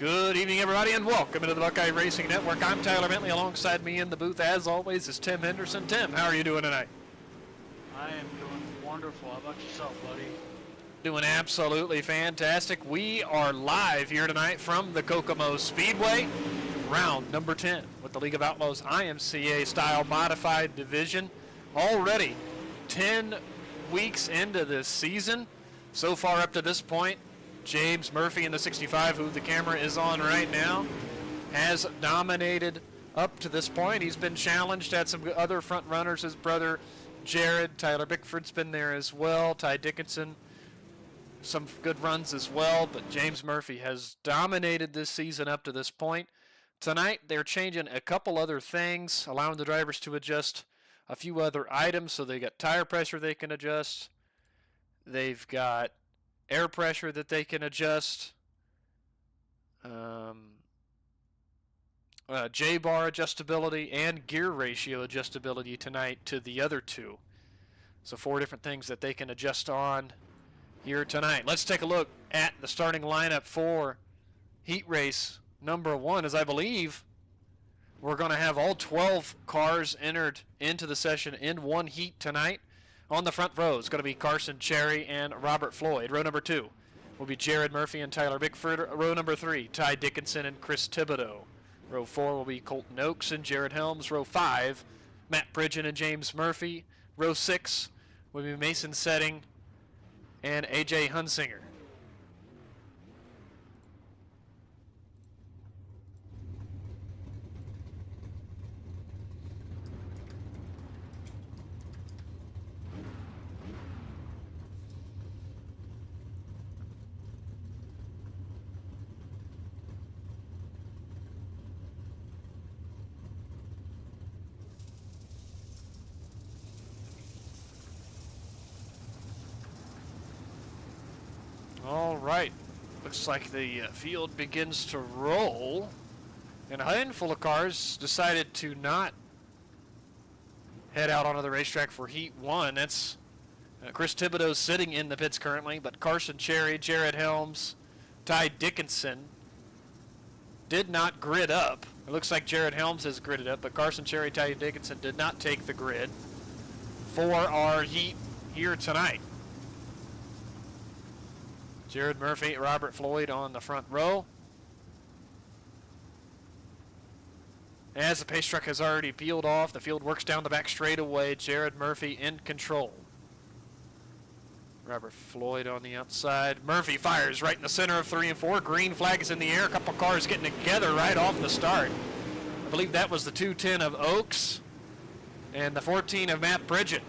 Good evening, everybody, and welcome into the Buckeye Racing Network. I'm Tyler Bentley. Alongside me in the booth, as always, is Tim Henderson. Tim, how are you doing tonight? I am doing wonderful. How about yourself, buddy? Doing absolutely fantastic. We are live here tonight from the Kokomo Speedway, round number 10 with the League of Outlaws IMCA style modified division. Already 10 weeks into this season. So far up to this point, James Murphy in the 65, who the camera is on right now, has dominated up to this point. He's been challenged at some other front runners. His brother Jared, Tyler Bickford's been there as well. Ty Dickinson, some good runs as well. But James Murphy has dominated this season up to this point. Tonight they're changing a couple other things, allowing the drivers to adjust a few other items. So they got tire pressure they can adjust. They've got air pressure that they can adjust, J-bar adjustability, and gear ratio adjustability tonight to the other two. So 4 different things that they can adjust on here tonight. Let's take a look at the starting lineup for heat race number 1, as I believe we're going to have all 12 cars entered into the session in one heat tonight. On the front row is going to be Carson Cherry and Robert Floyd. Row number 2 will be Jared Murphy and Tyler Bickford. Row number 3, Ty Dickinson and Chris Thibodeau. Row 4 will be Colton Oakes and Jared Helms. Row 5, Matt Pridgeon and James Murphy. Row 6 will be Mason Setting and AJ Hunsinger. All right, looks like the field begins to roll, and a handful of cars decided to not head out onto the racetrack for Heat 1. That's Chris Thibodeau sitting in the pits currently, but Carson Cherry, Jared Helms, Ty Dickinson did not grid up. It looks like Jared Helms has gridded up, but Carson Cherry, Ty Dickinson did not take the grid for our Heat here tonight. Jared Murphy, Robert Floyd on the front row. As the pace truck has already peeled off, the field works down the back straightaway. Jared Murphy in control. Robert Floyd on the outside. Murphy fires right in the center of 3 and 4. Green flag is in the air. A couple cars getting together right off the start. I believe that was the 210 of Oakes and the 14 of Matt Pridgeon.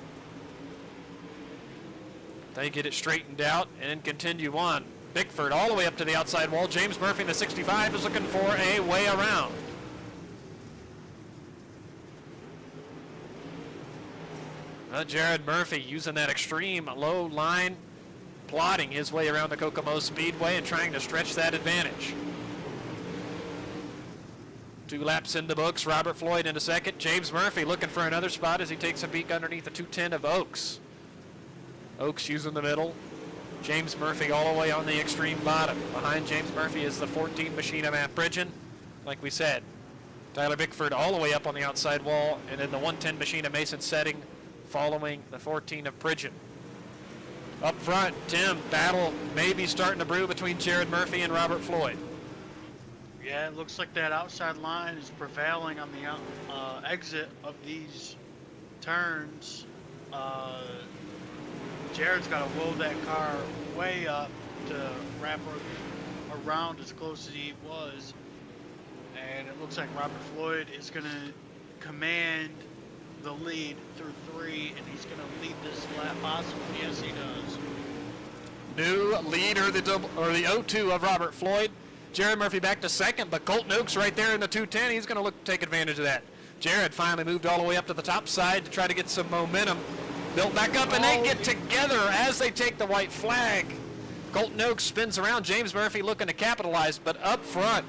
They get it straightened out and continue on. Bickford all the way up to the outside wall. James Murphy in the 65 is looking for a way around. Jared Murphy using that extreme low line, plotting his way around the Kokomo Speedway and trying to stretch that advantage. 2 laps in the books. Robert Floyd into second. James Murphy looking for another spot as he takes a peek underneath the 210 of Oakes. Oakes using the middle. James Murphy all the way on the extreme bottom. Behind James Murphy is the 14 machine of Matt Pridgeon. Like we said, Tyler Bickford all the way up on the outside wall, and then the 110 machine of Mason Setting following the 14 of Pridgeon. Up front, Tim, battle maybe starting to brew between Jared Murphy and Robert Floyd. Yeah, it looks like that outside line is prevailing on the exit of these turns. Jared's got to wheel that car way up to wrap around as close as he was. And it looks like Robert Floyd is going to command the lead through 3, and he's going to lead this lap possibly. Yes, he does. New leader, the 0-2 of Robert Floyd. Jared Murphy back to second, but Colton Oakes right there in the 210. He's going to look to take advantage of that. Jared finally moved all the way up to the top side to try to get some momentum. Built back up, and they get together as they take the white flag. Colton Oakes spins around. James Murphy looking to capitalize, but up front,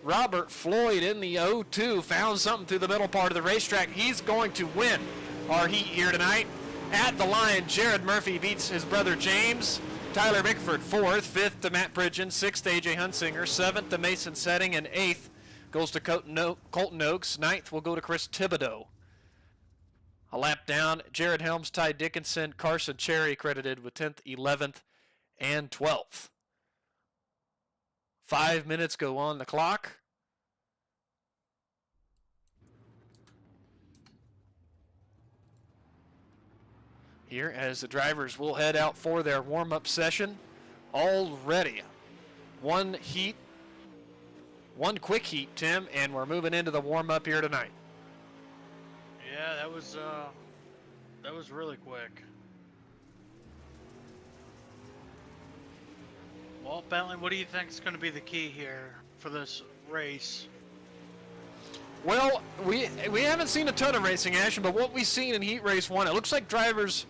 Robert Floyd in the 0-2 found something through the middle part of the racetrack. He's going to win our heat here tonight. At the line, Jared Murphy beats his brother James. Tyler Bickford, 4th. 5th to Matt Pridgeon. 6th to AJ Hunsinger. 7th to Mason Setting. And 8th goes to Colton Oakes. 9th will go to Chris Thibodeau. A lap down, Jared Helms, Ty Dickinson, Carson Cherry credited with 10th, 11th, and 12th. 5 minutes go on the clock. Here as the drivers will head out for their warm-up session. Already one quick heat, Tim, and we're moving into the warm-up here tonight. Yeah, that was really quick. Well, Bentley, what do you think is going to be the key here for this race? Well, we haven't seen a ton of racing action, but what we've seen in Heat Race 1, it looks like drivers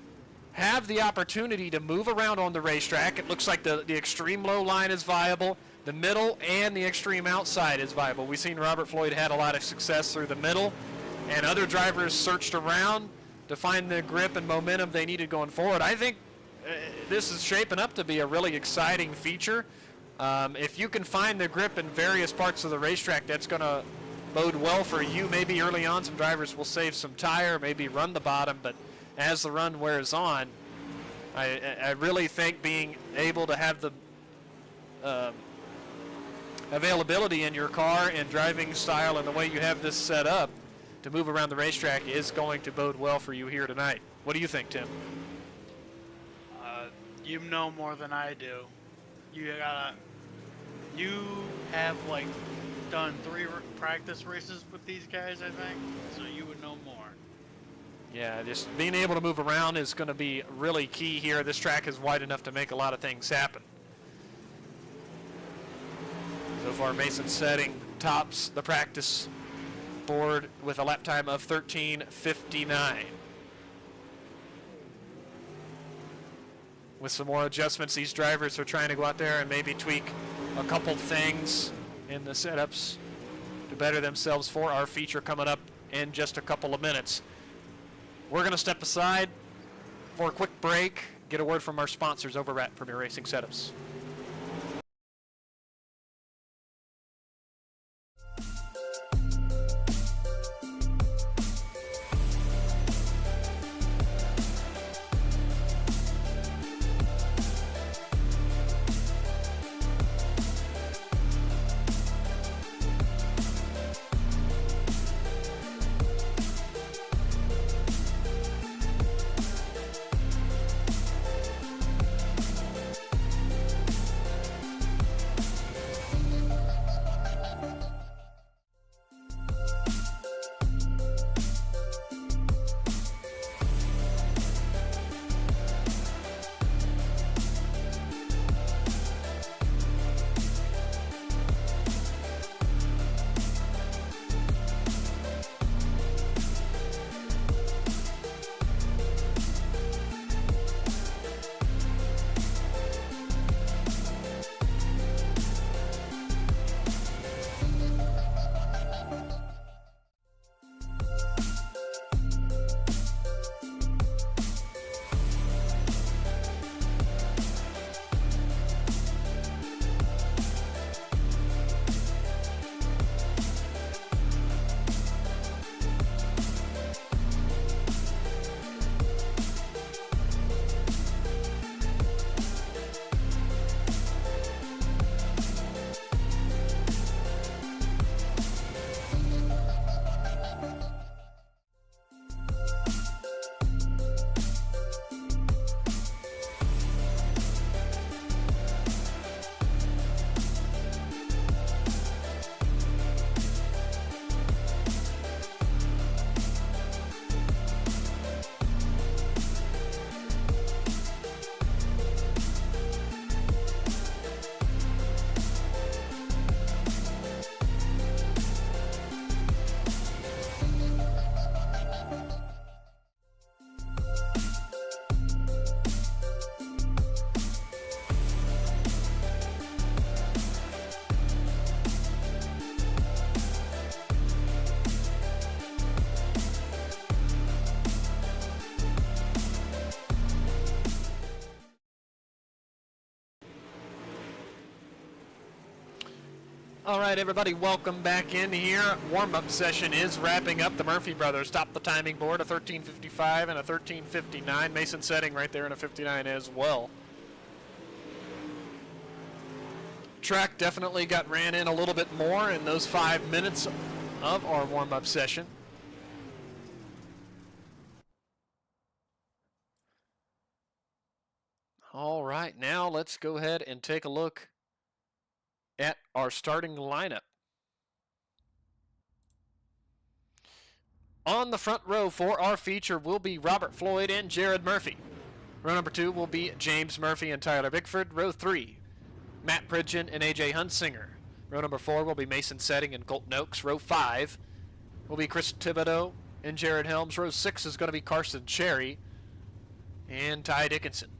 have the opportunity to move around on the racetrack. It looks like the extreme low line is viable. The middle and the extreme outside is viable. We've seen Robert Floyd had a lot of success through the middle, and other drivers searched around to find the grip and momentum they needed going forward. I think this is shaping up to be a really exciting feature. If you can find the grip in various parts of the racetrack, that's going to bode well for you. Maybe early on some drivers will save some tire, maybe run the bottom, but as the run wears on, I really think being able to have the availability in your car and driving style and the way you have this set up to move around the racetrack is going to bode well for you here tonight. What do you think, Tim? You know more than I do. You have like done 3 practice races with these guys, I think, so you would know more. Yeah, just being able to move around is going to be really key here. This track is wide enough to make a lot of things happen. So far, Mason Setting tops the practice board with a lap time of 13:59. With some more adjustments, these drivers are trying to go out there and maybe tweak a couple things in the setups to better themselves for our feature coming up in just a couple of minutes. We're going to step aside for a quick break, get a word from our sponsors over at Premier Racing Setups. All right, everybody, welcome back in here. Warm-up session is wrapping up. The Murphy brothers topped the timing board, a 13:55 and a 13:59. Mason Setting right there in a 59 as well. Track definitely got ran in a little bit more in those 5 minutes of our warm-up session. All right, now let's go ahead and take a look at our starting lineup. On the front row for our feature will be Robert Floyd and Jared Murphy. Row number 2 will be James Murphy and Tyler Bickford. Row 3, Matt Pridgeon and AJ Hunsinger. Row number 4 will be Mason Setting and Colton Oaks. Row 5 will be Chris Thibodeau and Jared Helms. Row 6 is going to be Carson Cherry and Ty Dickinson.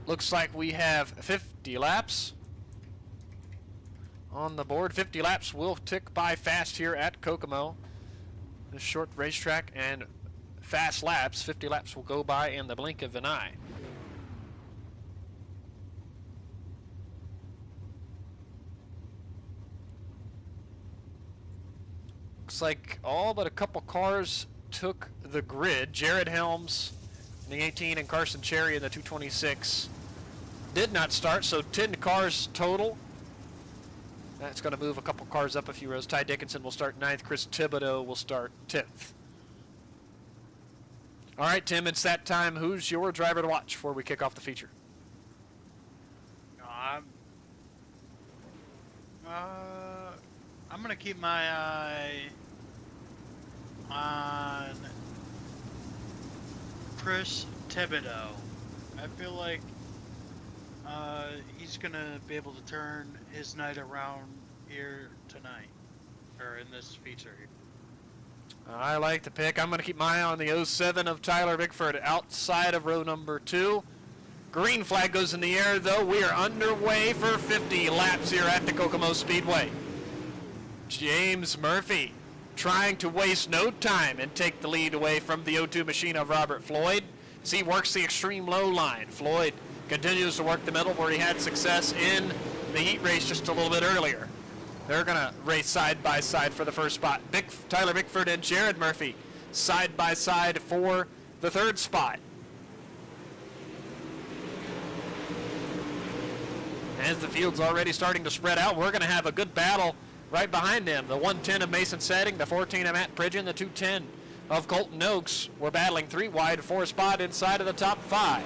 Looks like we have 50 laps on the board. 50 laps will tick by fast here at Kokomo. This short racetrack and fast laps, 50 laps will go by in the blink of an eye. Looks like all but a couple cars took the grid. Jared Helms in the 18 and Carson Cherry in the 226 did not start, so 10 cars total. That's going to move a couple cars up a few rows. Ty Dickinson will start 9th. Chris Thibodeau will start 10th. All right, Tim, it's that time. Who's your driver to watch before we kick off the feature? I'm going to keep my eye on Chris Thibodeau. I feel like he's going to be able to turn his night around here tonight, or in this feature. I like the pick. I'm going to keep my eye on the 07 of Tyler Bickford outside of row number 2. Green flag goes in the air, though. We are underway for 50 laps here at the Kokomo Speedway. James Murphy trying to waste no time and take the lead away from the 02 machine of Robert Floyd as he works the extreme low line. Floyd continues to work the middle where he had success in the heat race just a little bit earlier. They're going to race side by side for the first spot. Tyler Bickford and Jared Murphy side by side for the third spot. As the field's already starting to spread out, we're going to have a good battle right behind them. The 110 of Mason Setting, the 14 of Matt Pridgeon, the 210 of Colton Oaks. We're battling 3 wide for a spot inside of the top 5.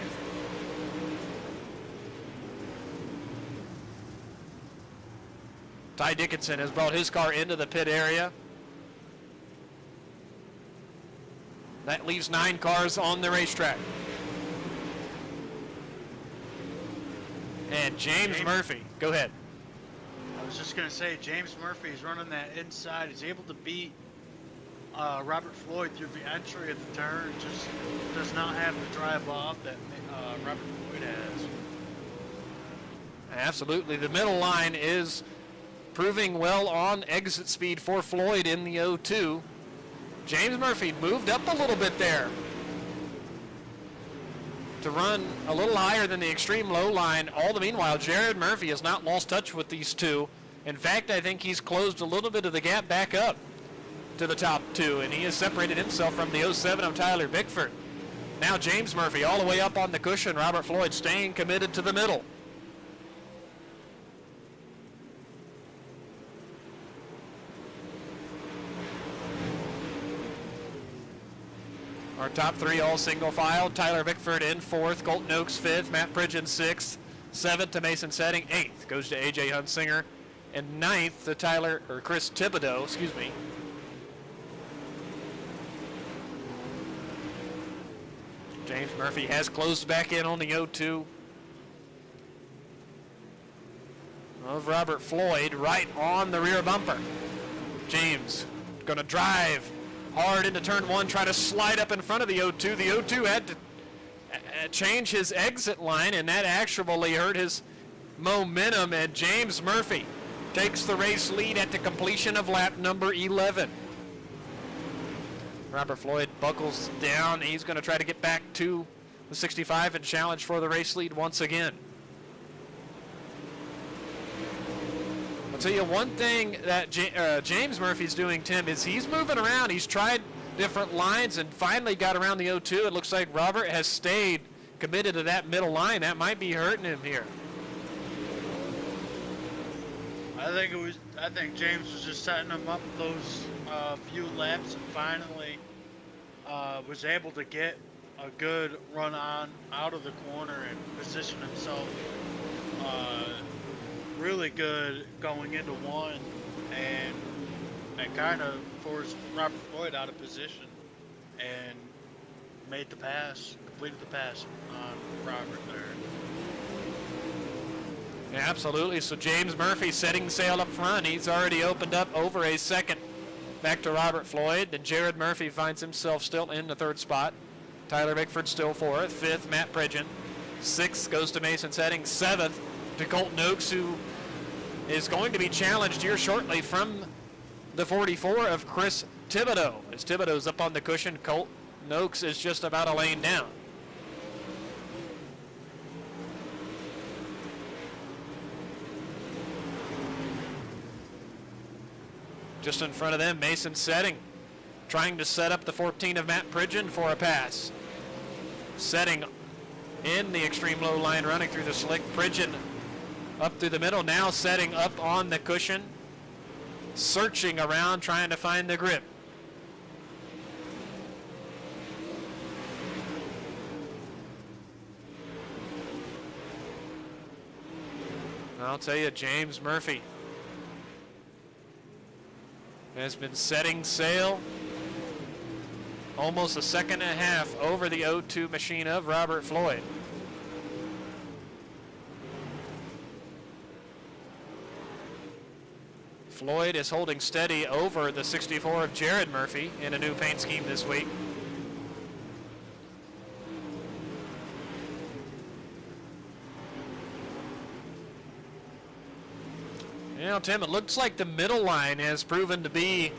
Ty Dickinson has brought his car into the pit area. That leaves 9 cars on the racetrack. And James Murphy, go ahead. I was just going to say, James Murphy is running that inside. He's able to beat Robert Floyd through the entry of the turn. Just does not have the drive off that Robert Floyd has. Absolutely. The middle line is proving well on exit speed for Floyd in the 02. James Murphy moved up a little bit there to run a little higher than the extreme low line. All the meanwhile, Jared Murphy has not lost touch with these two. In fact, I think he's closed a little bit of the gap back up to the top 2, and he has separated himself from the 07 of Tyler Bickford. Now James Murphy all the way up on the cushion. Robert Floyd staying committed to the middle. Our top 3 all single file. Tyler Bickford in 4th, Colton Oaks 5th, Matt Pridgeon 6th, 7th to Mason Setting, 8th goes to AJ Hunsinger, and 9th to Chris Thibodeau, excuse me. James Murphy has closed back in on the 02 of Robert Floyd, right on the rear bumper. James going to drive hard into turn 1, try to slide up in front of the 02. The 02 had to change his exit line, and that actually hurt his momentum, and James Murphy takes the race lead at the completion of lap number 11. Robert Floyd buckles down. He's going to try to get back to the 65 and challenge for the race lead once again. I'll tell you one thing that James Murphy's doing, Tim, is he's moving around. He's tried different lines and finally got around the 02. It looks like Robert has stayed committed to that middle line. That might be hurting him here. I think James was just setting him up those few laps and finally was able to get a good run on out of the corner and position himself really good going into one, and kind of forced Robert Floyd out of position and made the pass, completed the pass on Robert there. Yeah, absolutely. So James Murphy setting sail up front. He's already opened up over a second back to Robert Floyd. Then Jared Murphy finds himself still in the third spot. Tyler Bickford still fourth. Fifth, Matt Pridgeon. Sixth goes to Mason Setting. Seventh to Colton Oakes, who is going to be challenged here shortly from the 44 of Chris Thibodeau. As Thibodeau's up on the cushion, Colton Oakes is just about a lane down. Just in front of them, Mason Setting, trying to set up the 14 of Matt Pridgeon for a pass. Setting in the extreme low line, running through the slick. Pridgeon up through the middle, now Setting up on the cushion, searching around, trying to find the grip. I'll tell you, James Murphy has been setting sail almost a second and a half over the 02 machine of Robert Floyd. Floyd is holding steady over the 64 of Jared Murphy in a new paint scheme this week. You know, Tim, it looks like the middle line has proven to be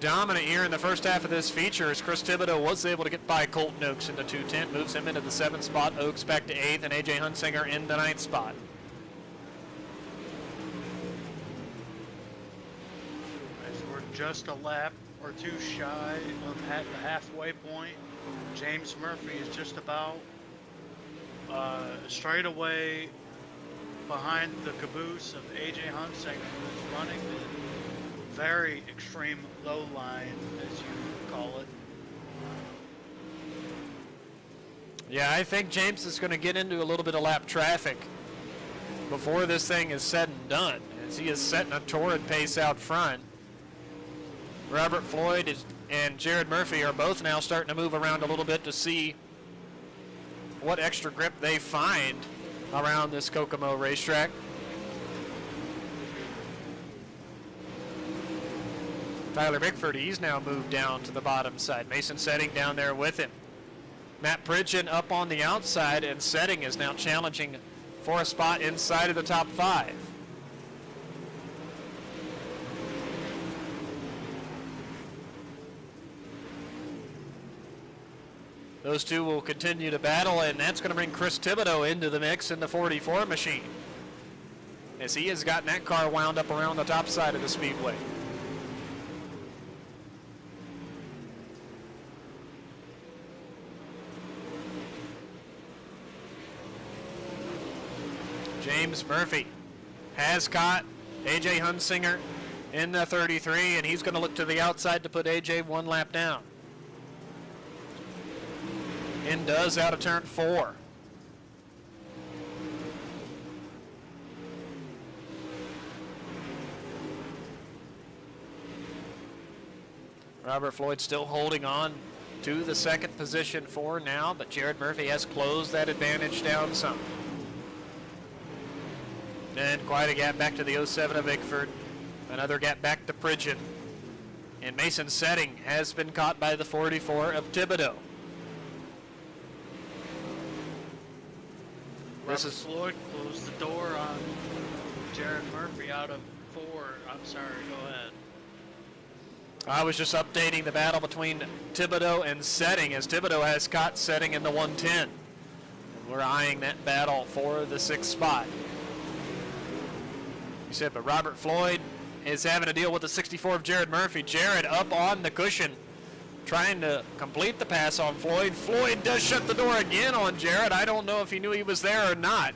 dominant here in the first half of this feature, as Chris Thibodeau was able to get by Colton Oakes in the 210, moves him into the 7th spot. Oakes back to 8th, and AJ Hunsinger in the 9th spot. As we're just a lap or two shy of the halfway point, James Murphy is just about straight away behind the caboose of AJ Hunsinger, who's running the very extreme low line, as you call it. Yeah, I think James is going to get into a little bit of lap traffic before this thing is said and done, as he is setting a torrid pace out front. Robert Floyd and Jared Murphy are both now starting to move around a little bit to see what extra grip they find around this Kokomo racetrack. Tyler Bickford, he's now moved down to the bottom side. Mason Setting down there with him. Matt Pridgeon up on the outside, and Setting is now challenging for a spot inside of the top 5. Those two will continue to battle, and that's going to bring Chris Thibodeau into the mix in the 44 machine, as he has gotten that car wound up around the top side of the speedway. James Murphy has caught AJ Hunsinger in the 33, and he's going to look to the outside to put AJ one lap down. In does out of turn 4. Robert Floyd still holding on to the second position for now, but Jared Murphy has closed that advantage down some. And quite a gap back to the 07 of Bickford. Another gap back to Pridgeon. And Mason Setting has been caught by the 44 of Thibodeau. Robert Floyd closed the door on Jared Murphy out of 4. I'm sorry, go ahead. I was just updating the battle between Thibodeau and Setting, as Thibodeau has caught Setting in the 110. And we're eyeing that battle for the 6th spot. You said, but Robert Floyd is having to deal with the 64 of Jared Murphy. Jared up on the cushion, trying to complete the pass on Floyd. Floyd does shut the door again on Jared. I don't know if he knew he was there or not,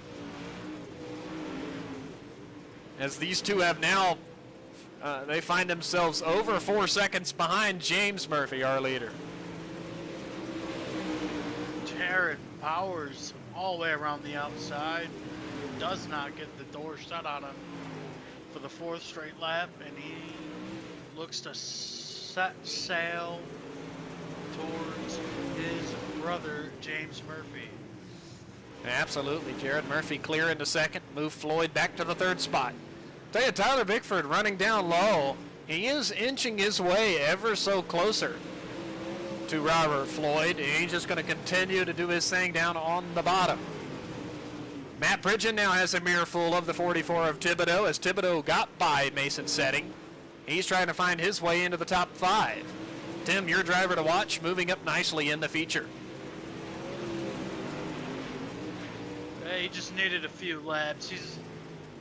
as these two have now, they find themselves over 4 seconds behind James Murphy, our leader. Jared powers all the way around the outside, does not get the door shut on him for the 4th straight lap, and he looks to set sail towards his brother, James Murphy. Absolutely. Jared Murphy clear into 2nd, move Floyd back to the 3rd spot. Tell you, Tyler Bickford running down low. He is inching his way ever so closer to Robert Floyd. He's just going to continue to do his thing down on the bottom. Matt Pridgeon now has a mirror full of the 44 of Thibodeau, as Thibodeau got by Mason Setting. He's trying to find his way into the top 5. Tim, your driver to watch, moving up nicely in the feature. He just needed a few laps.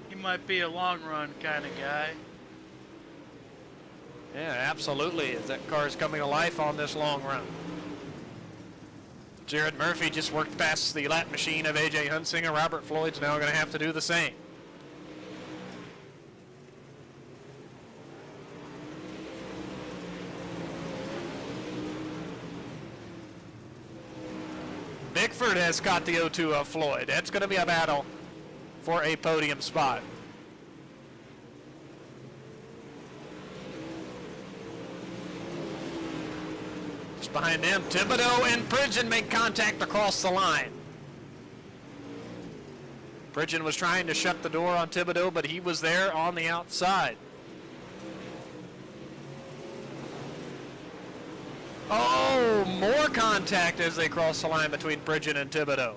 He might be a long run kind of guy. Yeah, absolutely, as that car is coming to life on this long run. Jared Murphy just worked past the lap machine of A.J. Hunsinger. Robert Floyd's now going to have to do the same. Bickford has caught the 0-2 of Floyd. That's going to be a battle for a podium spot. Just behind them, Thibodeau and Pridgeon make contact across the line. Pridgeon was trying to shut the door on Thibodeau, but he was there on the outside. Oh, more contact as they cross the line between Pridgeon and Thibodeau.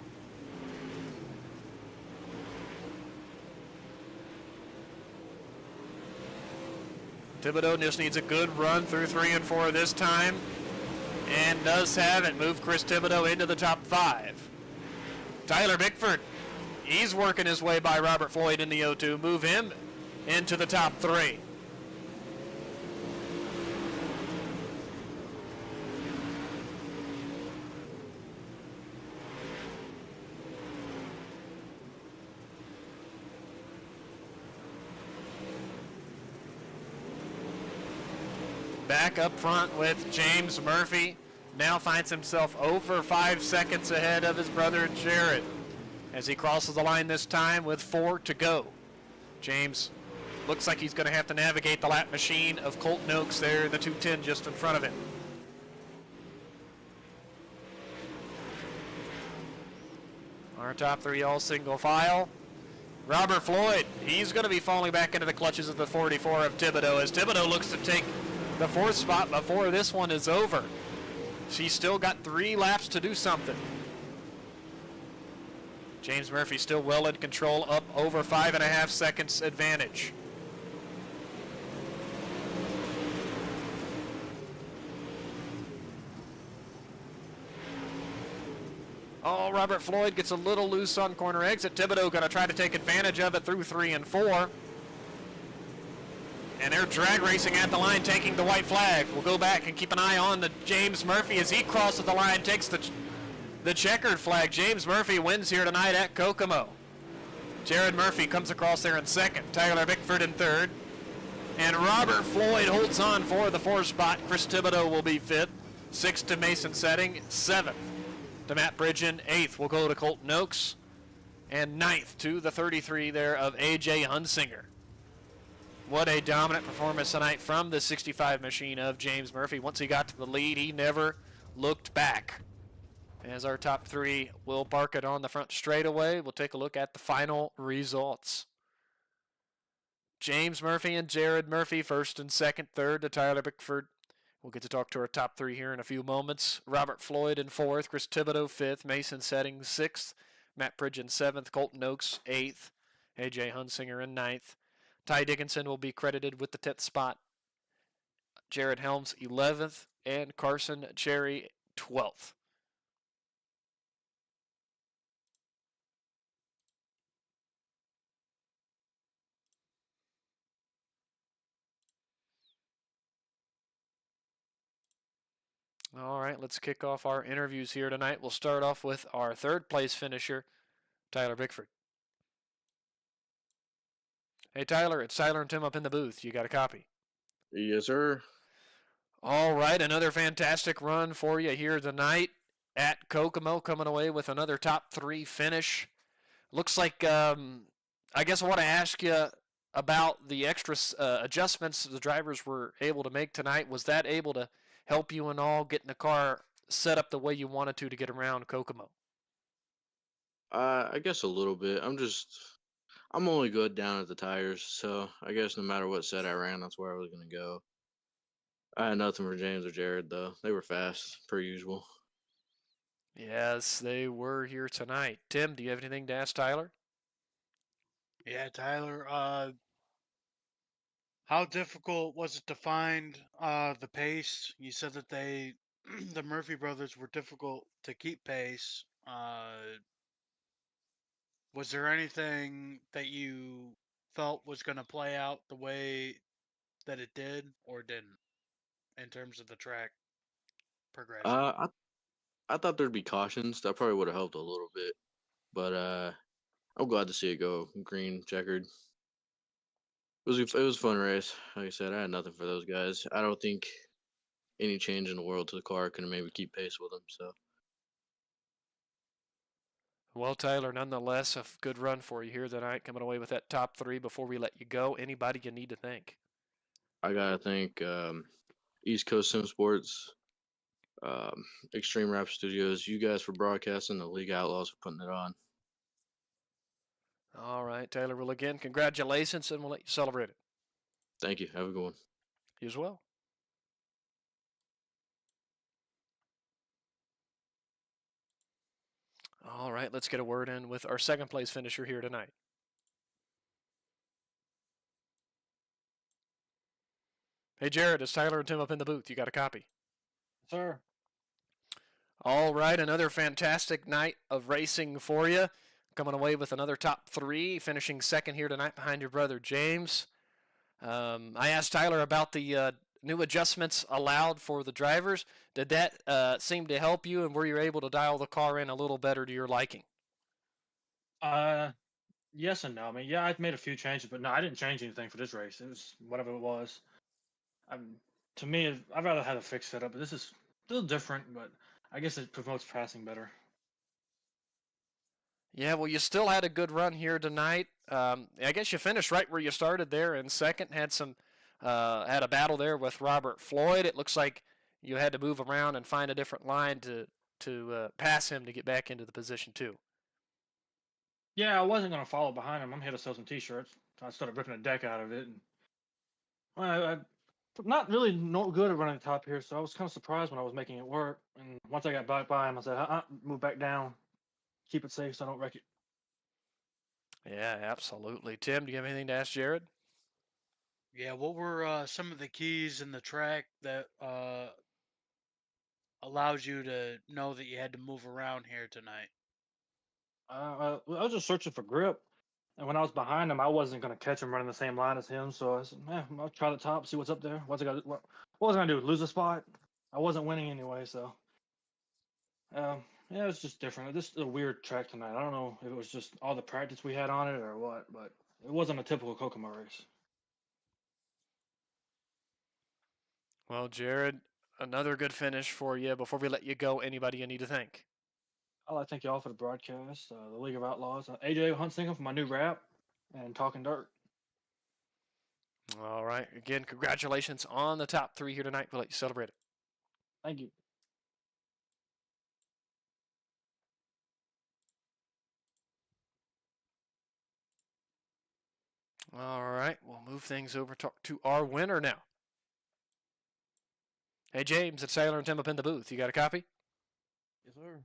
Thibodeau just needs a good run through 3 and 4 this time, and does have it. Move Chris Thibodeau into the top 5. Tyler Bickford, he's working his way by Robert Floyd in the 0-2. Move him into the top 3. Back up front with James Murphy. Now finds himself over 5 seconds ahead of his brother Jared as he crosses the line this time with 4 to go. James looks like he's going to have to navigate the lap machine of Colton Oaks there in the 210 just in front of him. Our top 3 all single file. Robert Floyd, he's going to be falling back into the clutches of the 44 of Thibodeau, as Thibodeau looks to take the 4th spot before this one is over. She's still got 3 laps to do something. James Murphy still well in control, up over 5.5 seconds advantage. Oh, Robert Floyd gets a little loose on corner exit. Thibodeau going to try to take advantage of it through 3 and 4. And they're drag racing at the line, taking the white flag. We'll go back and keep an eye on the James Murphy as he crosses the line, takes the checkered flag. James Murphy wins here tonight at Kokomo. Jared Murphy comes across there in 2nd. Tyler Bickford in 3rd. And Robert Floyd holds on for the 4th spot. Chris Thibodeau will be 5th. 6th to Mason Setting. 7th to Matt Pridgeon. 8th will go to Colton Oaks. And 9th to the 33 there of A.J. Hunsinger. What a dominant performance tonight from the 65 machine of James Murphy. Once he got to the lead, he never looked back. As our top 3 will park it on the front straightaway, we'll take a look at the final results. James Murphy and Jared Murphy, 1st and 2nd, 3rd to Tyler Bickford. We'll get to talk to our top 3 here in a few moments. Robert Floyd in 4th, Chris Thibodeau 5th, Mason Setting 6th, Matt Pridgeon 7th, Colton Oaks 8th, A.J. Hunsinger in 9th. Ty Dickinson will be credited with the 10th spot. Jared Helms 11th, and Carson Cherry 12th. All right, let's kick off our interviews here tonight. We'll start off with our third place finisher, Tyler Bickford. Hey, Tyler, it's Tyler and Tim up in the booth. You got a copy? Yes, sir. All right, another fantastic run for you here tonight at Kokomo, coming away with another top 3 finish. Looks like, I guess I want to ask you about the extra adjustments the drivers were able to make tonight. Was that able to help you and all getting the car set up the way you wanted to get around Kokomo? I guess a little bit. I'm only good down at the tires, so I guess no matter what set I ran, that's where I was gonna go. I had nothing for James or Jared though. They were fast, per usual. Yes, they were here tonight. Tim, do you have anything to ask Tyler? Yeah, Tyler. How difficult was it to find the pace? You said that the Murphy brothers, were difficult to keep pace. Was there anything that you felt was going to play out the way that it did, or didn't, in terms of the track progression? I thought there'd be cautions. That probably would have helped a little bit, but I'm glad to see it go green checkered. It was a fun race. Like I said, I had nothing for those guys. I don't think any change in the world to the car could maybe keep pace with them. So Well, Tyler, nonetheless, a good run for you here tonight, coming away with that top 3. Before we let you go, anybody you need to thank? I gotta thank East Coast Sim Sports, Extreme Rap Studios, you guys for broadcasting, the League Outlaws for putting it on. All right, Taylor. Well, again, congratulations, and we'll let you celebrate it. Thank you. Have a good one. You as well. All right, let's get a word in with our second place finisher here tonight. Hey, Jared, it's Tyler and Tim up in the booth. You got a copy? Sir. All right, another fantastic night of racing for you. Coming away with another top 3, finishing second here tonight behind your brother James. I asked Tyler about the new adjustments allowed for the drivers. Did that seem to help you, and were you able to dial the car in a little better to your liking? Yes and no. I mean, yeah, I made a few changes, but no, I didn't change anything for this race. It was whatever it was. To me, I'd rather have a fixed setup, but this is still different, but I guess it promotes passing better. Yeah, well, you still had a good run here tonight. I guess you finished right where you started there in second. Had a battle there with Robert Floyd. It looks like you had to move around and find a different line to pass him to get back into the position 2. Yeah, I wasn't going to follow behind him. I'm here to sell some T-shirts. So I started ripping a deck out of it. And I'm not really no good at running the top here, so I was kind of surprised when I was making it work. And once I got back by him, I said, move back down. Keep it safe so I don't wreck it. Yeah, absolutely. Tim, do you have anything to ask Jared? Yeah, what were some of the keys in the track that allowed you to know that you had to move around here tonight? I was just searching for grip. And when I was behind him, I wasn't going to catch him running the same line as him. So I said, I'll try the top, see what's up there. What was I going to do? Lose a spot? I wasn't winning anyway, so. Yeah, it was just different. This is a weird track tonight. I don't know if it was just all the practice we had on it or what, but it wasn't a typical Kokomo race. Well, Jared, another good finish for you. Before we let you go, anybody you need to thank? I'd like to thank you all for the broadcast, the League of Outlaws, AJ Huntsinger for my new rap, and Talking Dirt. All right. Again, congratulations on the top 3 here tonight. We'll let you celebrate it. Thank you. All right. We'll move things over to our winner now. Hey, James, it's Taylor and Tim up in the booth. You got a copy? Yes, sir.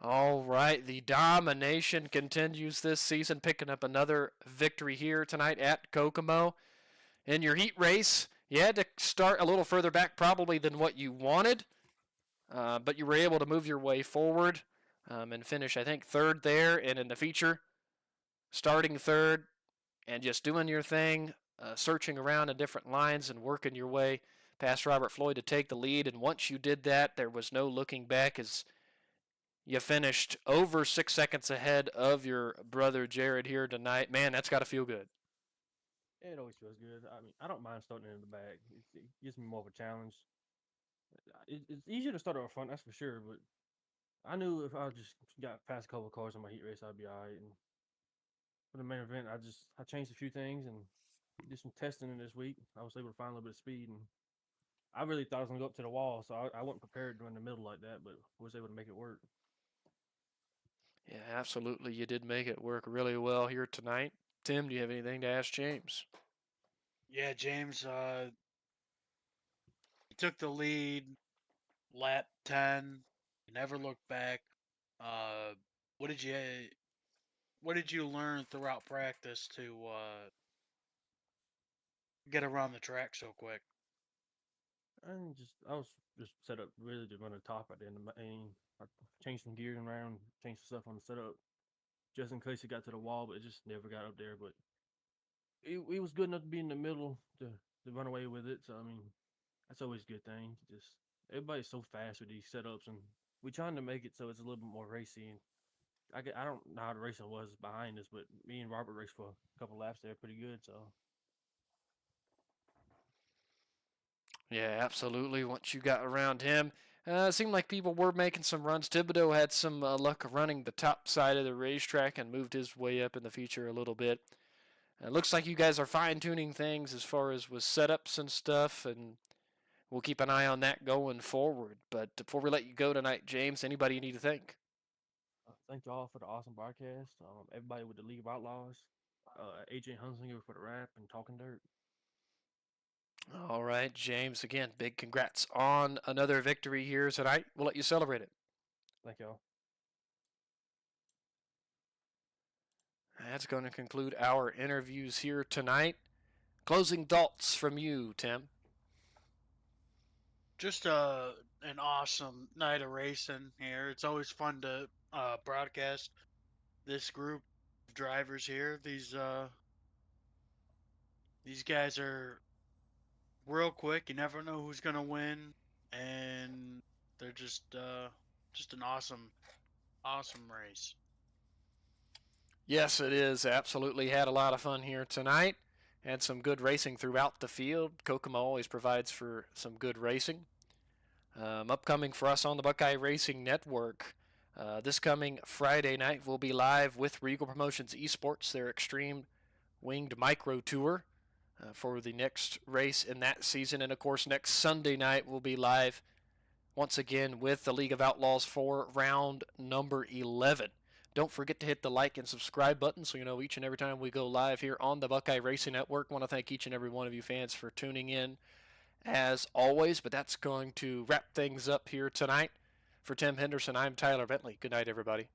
All right. The domination continues this season, picking up another victory here tonight at Kokomo. In your heat race, You had to start a little further back probably than what you wanted, but you were able to move your way forward and finish, I think, third there. And in the feature, starting third and just doing your thing, searching around in different lines and working your way past Robert Floyd to take the lead. And once you did that, there was no looking back as you finished over 6 seconds ahead of your brother Jared here tonight. Man, that's got to feel good. It always feels good. I mean, I don't mind starting in the back. It gives me more of a challenge. It's easier to start up front, that's for sure. But I knew if I just got past a couple of cars on my heat race, I'd be all right. And for the main event, I changed a few things and did some testing in this week. I was able to find a little bit of speed, and I really thought I was gonna go up to the wall, so I wasn't prepared to run the middle like that, but was able to make it work. Yeah, absolutely. You did make it work really well here tonight. Tim, do you have anything to ask James? Yeah, James took the lead, lap 10, never looked back. Uh, what did you learn throughout practice to get around the track so quick? I was just set up really to run the top at the end of my aim. I changed some gears around, changed some stuff on the setup, just in case it got to the wall, but it just never got up there. But it was good enough to be in the middle to run away with it. So I mean, that's always a good thing. Just everybody's so fast with these setups, and we're trying to make it so it's a little bit more racy. And I don't know how the racing was behind us, but me and Robert raced for a couple laps there, pretty good. So Yeah, absolutely. Once you got around him, it seemed like people were making some runs. Thibodeau had some luck running the top side of the racetrack and moved his way up in the feature a little bit. It looks like you guys are fine-tuning things as far as with setups and stuff, and we'll keep an eye on that going forward. But before we let you go tonight, James, anybody you need to thank? thank y'all for the awesome broadcast. Everybody with the League of Outlaws, AJ Hunsinger for the rap and talking dirt. All right, James, again, big congrats on another victory here tonight. We'll let you celebrate it. Thank y'all. That's going to conclude our interviews here tonight. Closing thoughts from you, Tim. Just an awesome night of racing here. It's always fun to broadcast this group of drivers here. These guys are real quick. You never know who's gonna win, and they're just an awesome race. Yes, it is. Absolutely had a lot of fun here tonight. Had some good racing throughout the field. Kokomo always provides for some good racing. Upcoming for us on the Buckeye Racing Network, this coming Friday night, we'll be live with Regal Promotions Esports, their Extreme Winged Micro Tour, for the next race in that season. And of course, next Sunday night, we'll be live once again with the League of Outlaws for round number 11. Don't forget to hit the like and subscribe button so you know each and every time we go live here on the Buckeye Racing Network. I want to thank each and every one of you fans for tuning in as always, but that's going to wrap things up here tonight. For Tim Henderson, I'm Tyler Bentley. Good night, everybody.